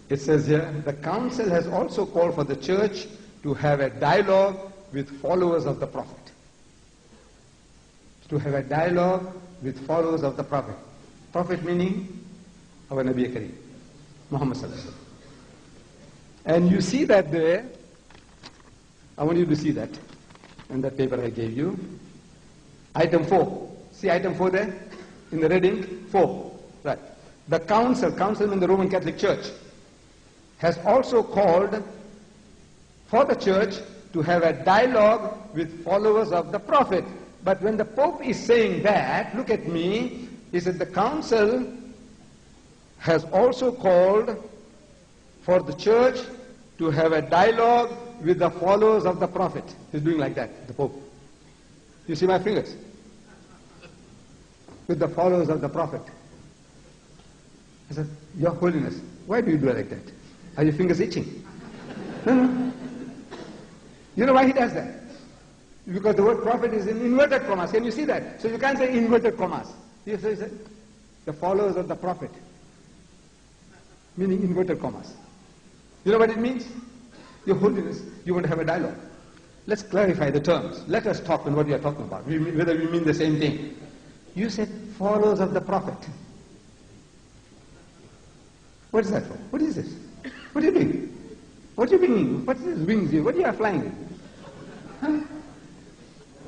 It says here, the council has also called for the church to have a dialogue with followers of the prophet. To have a dialogue with followers of the prophet. Prophet meaning our Nabi Kareem, Muhammad Sallallahu Alaihi Wasallam. And you see that there, I want you to see that in that paper I gave you. Item 4. See item 4 there? In the red ink? 4. Right. The council in the Roman Catholic Church, has also called for the church to have a dialogue with followers of the prophet. But when the Pope is saying that, look at me, he said the council has also called for the church to have a dialogue with the followers of the prophet. He's doing like that, the Pope. You see my fingers? With the followers of the prophet. I said, Your Holiness, why do you do it like that? Are your fingers itching? No. You know why he does that? Because the word prophet is in inverted commas. Can you see that? So you can't say inverted commas. You say the followers of the prophet. Meaning inverted commas. You know what it means? Your Holiness, you want to have a dialogue. Let's clarify the terms. Let us talk on what we are talking about, whether we mean the same thing. You said followers of the prophet. What is that for? What is this? What are you doing? What are you bringing? What is this wings here? What are you flying in? Huh?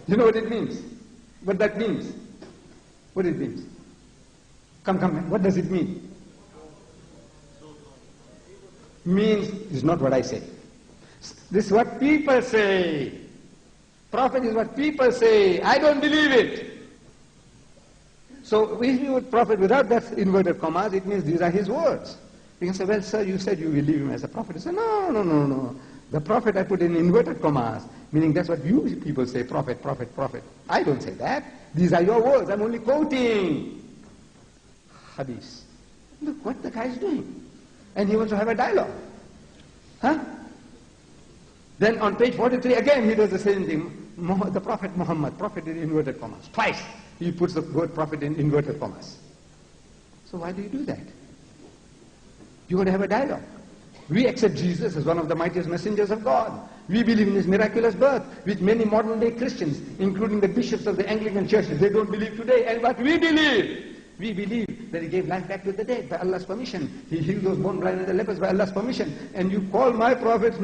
You know what it means? What that means? What it means? Come, what does it mean? Means is not what I say. This is what people say. Prophet is what people say. I don't believe it. So if you would prophet without that inverted commas, it means these are his words. You can say, well, sir, you said you believe him as a prophet. You say, no. The prophet I put in inverted commas, meaning that's what you people say, prophet. I don't say that. These are your words. I'm only quoting hadith. Look what the guy is doing. And he wants to have a dialogue. Huh? Then on page 43, again, he does the same thing. The Prophet Muhammad, prophet in inverted commas. Twice he puts the word prophet in inverted commas. So why do you do that? You want to have a dialogue. We accept Jesus as one of the mightiest messengers of God. We believe in his miraculous birth, which many modern day Christians, including the bishops of the Anglican Church, they don't believe today. And what we believe that he gave life back to the dead by Allah's permission. He healed those born blind and the lepers by Allah's permission. And you call my prophet,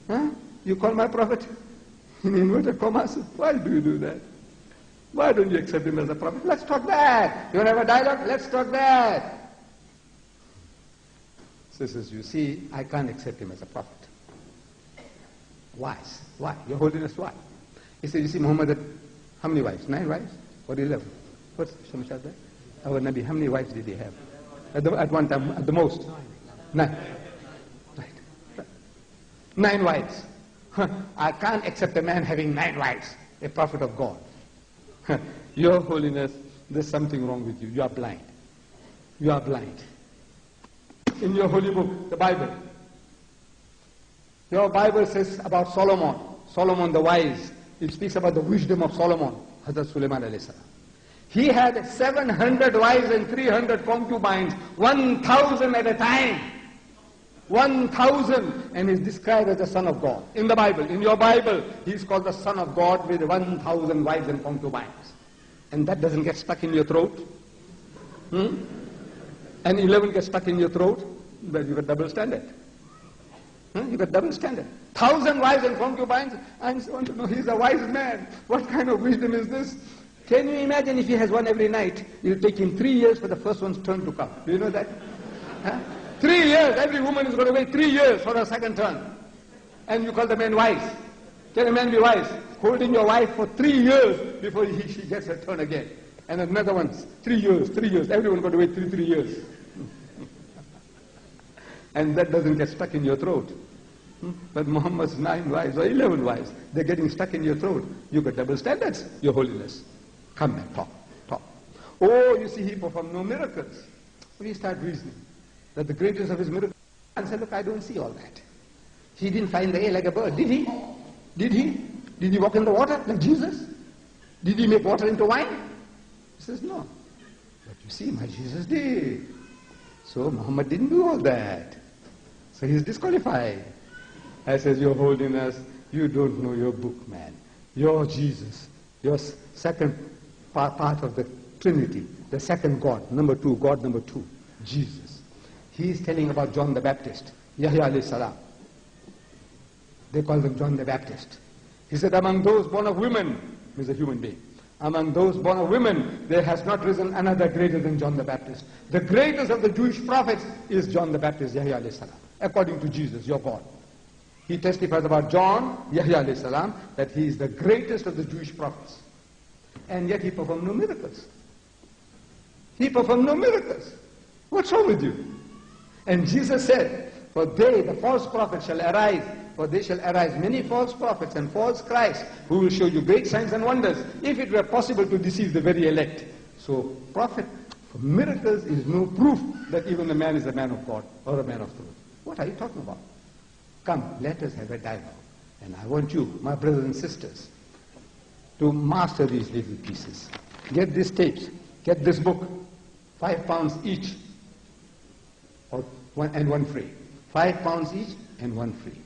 huh? You call my prophet in inverted commas. Why do you do that? Why don't you accept him as a prophet? Let's talk that. You want to have a dialogue? Let's talk that. Sisters, you see, I can't accept him as a prophet. Why? Why? Your Holiness, why? He said, you see, Muhammad had how many wives? 9 wives? Or 11? What's Shamashad there? Our Nabi, how many wives did he have? At one time, at the most? 9. Right. 9 wives. I can't accept a man having 9 wives, a prophet of God. Your Holiness, there's something wrong with you. You are blind. You are blind. In your holy book, the Bible, your Bible says about Solomon. Solomon the wise. It speaks about the wisdom of Solomon, Hazrat Sulaiman alayhi salam. He had 700 wives and 300 concubines, 1,000 at a time. 1,000, and is described as the son of God. In the Bible, in your Bible, he is called the son of God with 1,000 wives and concubines. And that doesn't get stuck in your throat? And 11 gets stuck in your throat? Well, you got double standard. You got double standard. 1,000 wives and concubines, I want to know, he's a wise man. What kind of wisdom is this? Can you imagine if he has one every night? It will take him 3 years for the first one's turn to come. Do you know that? 3 years. Every woman is going to wait 3 years for her second turn. And you call the man wise. Can a man be wise? Holding your wife for 3 years before she gets her turn again. And another one, 3 years. Everyone got to wait 3 years. And that doesn't get stuck in your throat. But Muhammad's 9 wives or 11 wives, they're getting stuck in your throat. You got double standards, Your Holiness. Come back, talk. Oh, you see, he performed no miracles. We start reasoning that the greatest of his miracles, and say, look, I don't see all that. He didn't fly in the air like a bird, did he? Did he walk in the water like Jesus? Did he make water into wine? He says, no. But you see, my Jesus did. So Muhammad didn't do all that. So he's disqualified. I says, Your Holiness, you don't know your book, man. You're Jesus. You're second part of the Trinity, the second God, number two, God number two, Jesus. He's telling about John the Baptist, Yahya alayhi salam. They call him John the Baptist. He said, among those born of women, he's a human being, among those born of women, there has not risen another greater than John the Baptist. The greatest of the Jewish prophets is John the Baptist, Yahya alayhi salam, according to Jesus, your God. He testifies about John, Yahya alayhi salam, that he is the greatest of the Jewish prophets. And yet he performed no miracles. He performed no miracles. What's wrong with you? And Jesus said, for they, the false prophets, shall arise, for they shall arise many false prophets and false Christs, who will show you great signs and wonders, if it were possible to deceive the very elect. So, prophet, for miracles is no proof that even a man is a man of God or a man of truth. What are you talking about? Come, let us have a dialogue. And I want you, my brothers and sisters, to master these little pieces. Get these tapes, get this book, £5 each, and one free. £5 each and one free.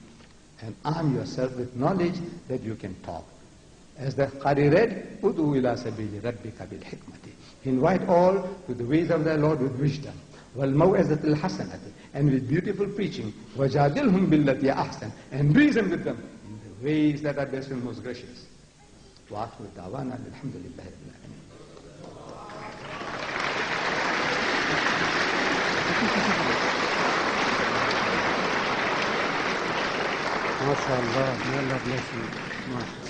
And arm yourself with knowledge that you can talk. As the Qari read, Udu ila sabili rabbika bil hikmati. Invite all to the ways of their Lord with wisdom. Wal maw'izatil hasanati. And with beautiful preaching. Wajadilhum billati ahsan. And reason with them in the ways that are best and most gracious. Wa akhiru da'wana alhamdulillahi rabbil alamin. MashaAllah, may Allah bless you.